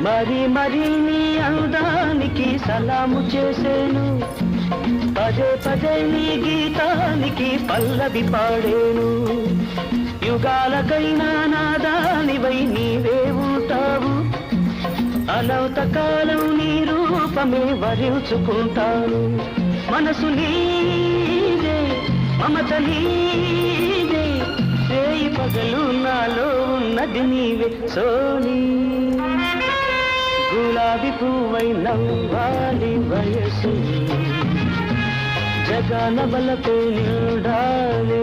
మరి మరి నీ అందానికి సలాము చేసేను, పదే పదే నీ గీతానికి పల్లవి పాడేను. యుగాలకైనా నాదానివై నీవే ఉంటావు, అనంత కాలం నీ రూపమే వరించుకుంటాను. మనసు నీదే, మమత నీదే, రేయి పగలు నాలో ఉన్నది నీవే సోనీ. గులాబీ పువ్వై నవ్వాలి వయసు, జగాన బలపై నిండాలి.